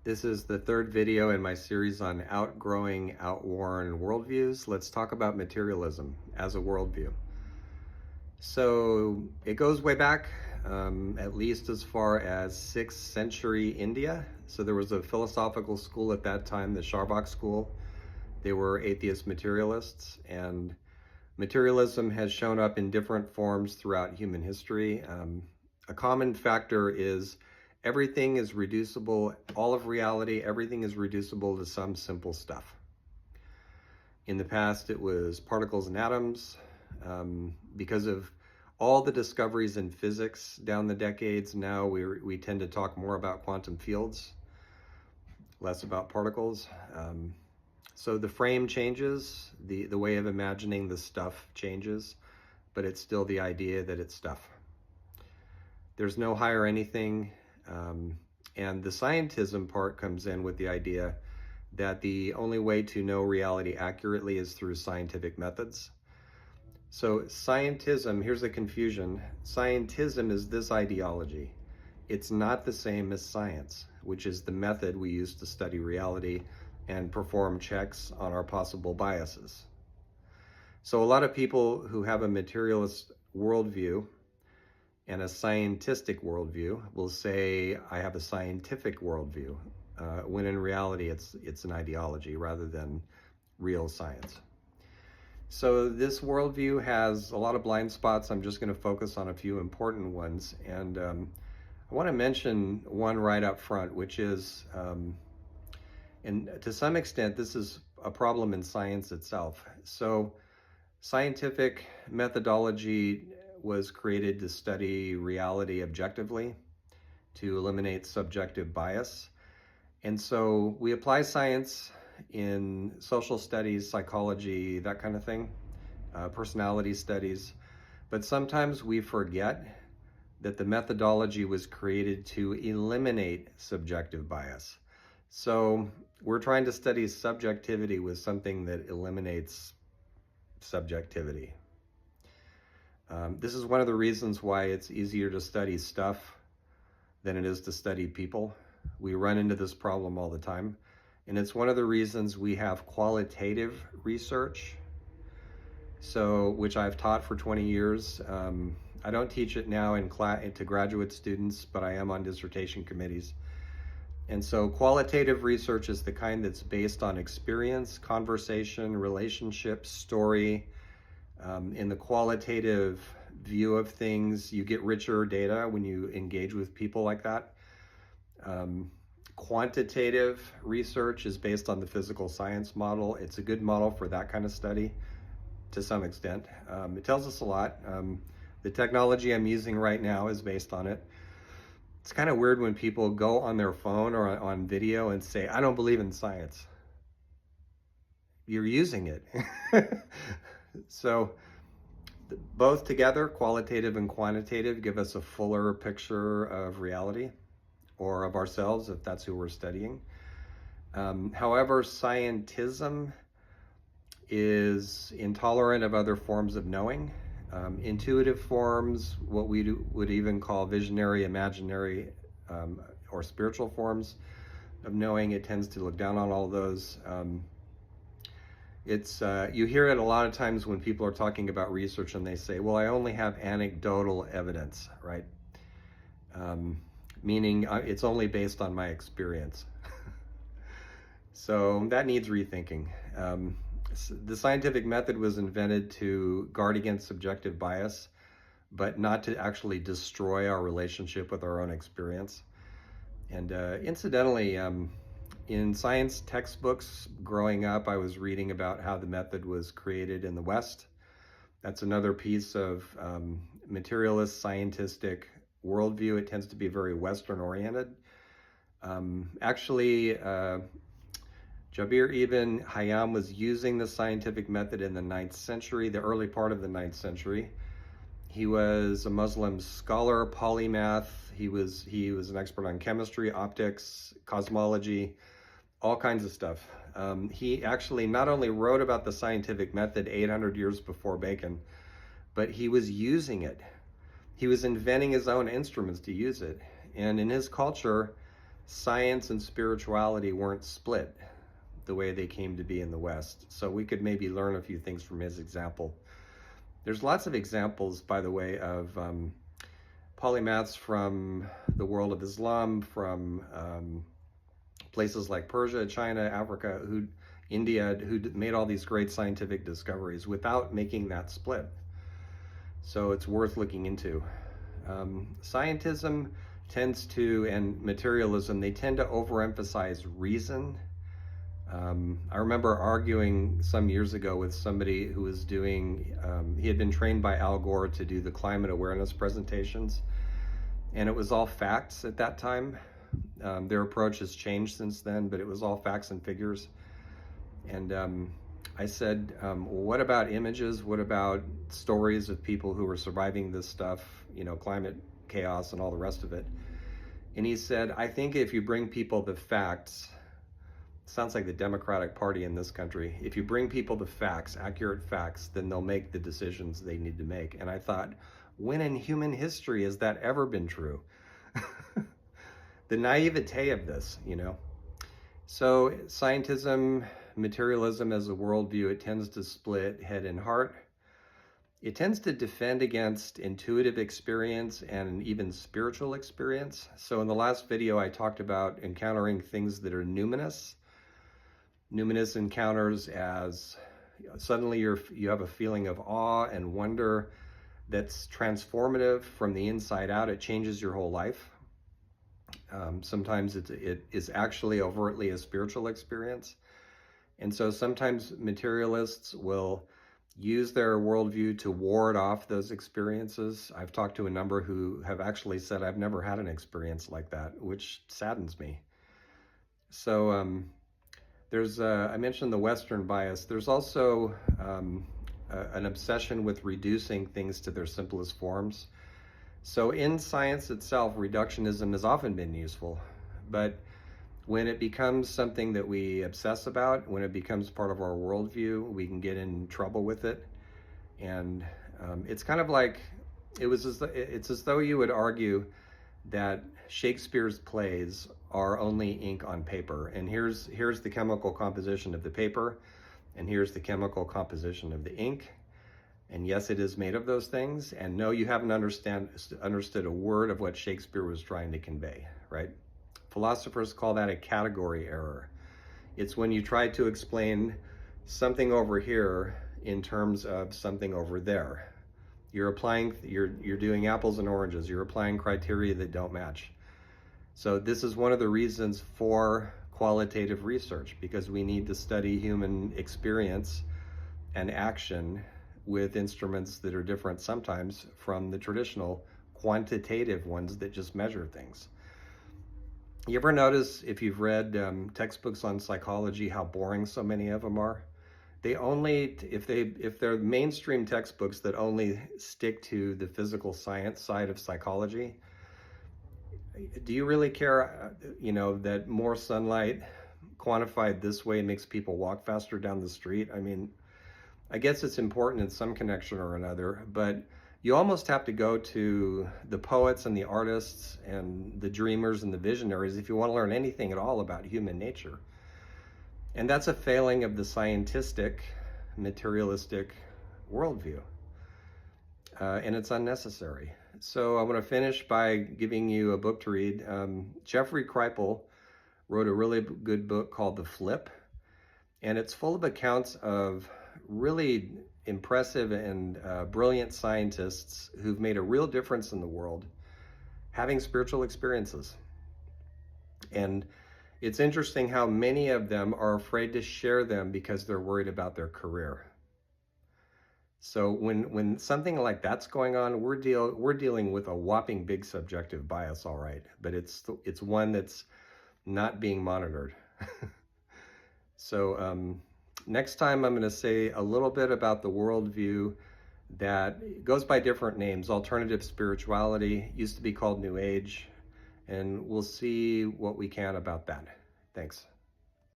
This is the third video in my series on outgrowing outworn worldviews. Let's talk about materialism as a worldview. So it goes way back, at least as far as 6th century India. So there was a philosophical school at that time, the Charvak school. They were atheist materialists, and materialism has shown up in different forms throughout human history. A common factor is everything is reducible, all of reality, everything is reducible to some simple stuff. In the past, it was particles and atoms. Because of all the discoveries in physics down the decades, now we tend to talk more about quantum fields, less about particles. So the frame changes, the way of imagining the stuff changes, but it's still the idea that it's stuff. There's no higher anything, and the scientism part comes in with the idea that the only way to know reality accurately is through scientific methods. So scientism, here's the confusion. Scientism is this ideology. It's not the same as science, which is the method we use to study reality and perform checks on our possible biases. So a lot of people who have a materialist worldview and a scientistic worldview will say, I have a scientific worldview, when in reality it's an ideology rather than real science. So this worldview has a lot of blind spots. I'm just going to focus on a few important ones. And I want to mention one right up front, which is, and to some extent, this is a problem in science itself. So scientific methodology was created to study reality objectively, to eliminate subjective bias. And so we apply science in social studies, psychology, that kind of thing, personality studies. But sometimes we forget that the methodology was created to eliminate subjective bias. So we're trying to study subjectivity with something that eliminates subjectivity. This is one of the reasons why it's easier to study stuff than it is to study people. We run into this problem all the time. And it's one of the reasons we have qualitative research, which I've taught for 20 years. I don't teach it now to graduate students, but I am on dissertation committees. And so qualitative research is the kind that's based on experience, conversation, relationship, story. In the qualitative view of things, you get richer data when you engage with people like that. Quantitative research is based on the physical science model. It's a good model for that kind of study to some extent. It tells us a lot. The technology I'm using right now is based on it. It's kind of weird when people go on their phone or on video and say, I don't believe in science. You're using it. So both together, qualitative and quantitative, give us a fuller picture of reality or of ourselves, if that's who we're studying. However, scientism is intolerant of other forms of knowing. Intuitive forms, what we would even call visionary, imaginary, or spiritual forms of knowing, it tends to look down on all those. You hear it a lot of times when people are talking about research and they say, well, I only have anecdotal evidence, right? Meaning it's only based on my experience. So that needs rethinking. The scientific method was invented to guard against subjective bias, but not to actually destroy our relationship with our own experience. And incidentally, in science textbooks growing up, I was reading about how the method was created in the West. That's another piece of materialist-scientistic worldview. It tends to be very Western-oriented. Actually, Jabir ibn Hayyan was using the scientific method in the 9th century, the early part of the 9th century. He was a Muslim scholar, polymath. He was an expert on chemistry, optics, cosmology, all kinds of stuff. He actually not only wrote about the scientific method 800 years before Bacon, but he was using it. He was inventing his own instruments to use it. And in his culture, science and spirituality weren't split the way they came to be in the West. So we could maybe learn a few things from his example. There's lots of examples, by the way, of polymaths from the world of Islam, from places like Persia, China, Africa, India, who made all these great scientific discoveries without making that split. So it's worth looking into. Scientism tends to, and materialism, they tend to overemphasize reason. I remember arguing some years ago with somebody who was doing, he had been trained by Al Gore to do the climate awareness presentations, and it was all facts at that time. Their approach has changed since then, but it was all facts and figures. And I said, well, what about images? What about stories of people who were surviving this stuff, you know, climate chaos and all the rest of it? And he said, I think if you bring people the facts, sounds like the Democratic Party in this country, if you bring people the facts, accurate facts, then they'll make the decisions they need to make. And I thought, when in human history has that ever been true? The naivete of this, you know. So scientism, materialism as a worldview, it tends to split head and heart. It tends to defend against intuitive experience and even spiritual experience. So in the last video, I talked about encountering things that are numinous. Numinous encounters as suddenly you have a feeling of awe and wonder that's transformative from the inside out. It changes your whole life. Sometimes it is actually overtly a spiritual experience. And so sometimes materialists will use their worldview to ward off those experiences. I've talked to a number who have actually said, I've never had an experience like that, which saddens me. So I mentioned the Western bias. There's also an obsession with reducing things to their simplest forms. So in science itself, reductionism has often been useful, but when it becomes something that we obsess about, when it becomes part of our worldview, we can get in trouble with it. And it's kind of like, it's as though you would argue that Shakespeare's plays are only ink on paper. And here's the chemical composition of the paper, and here's the chemical composition of the ink. And yes, it is made of those things. And no, you haven't understood a word of what Shakespeare was trying to convey, right? Philosophers call that a category error. It's when you try to explain something over here in terms of something over there. You're doing apples and oranges. You're applying criteria that don't match. So this is one of the reasons for qualitative research, because we need to study human experience and action with instruments that are different sometimes from the traditional quantitative ones that just measure things. You ever notice, if you've read textbooks on psychology, how boring so many of them are? They only, if they're mainstream textbooks that only stick to the physical science side of psychology, do you really care, you know, that more sunlight quantified this way makes people walk faster down the street? I mean, I guess it's important in some connection or another, but you almost have to go to the poets and the artists and the dreamers and the visionaries if you want to learn anything at all about human nature. And that's a failing of the scientistic, materialistic worldview. And it's unnecessary. So I want to finish by giving you a book to read. Jeffrey Kripal wrote a really good book called The Flip, and it's full of accounts of really impressive and brilliant scientists who've made a real difference in the world, having spiritual experiences. And it's interesting how many of them are afraid to share them because they're worried about their career. So when something like that's going on, we're dealing with a whopping big subjective bias, all right, but it's one that's not being monitored. So next time I'm going to say a little bit about the worldview that goes by different names. Alternative spirituality used to be called New Age, and we'll see what we can about that. Thanks.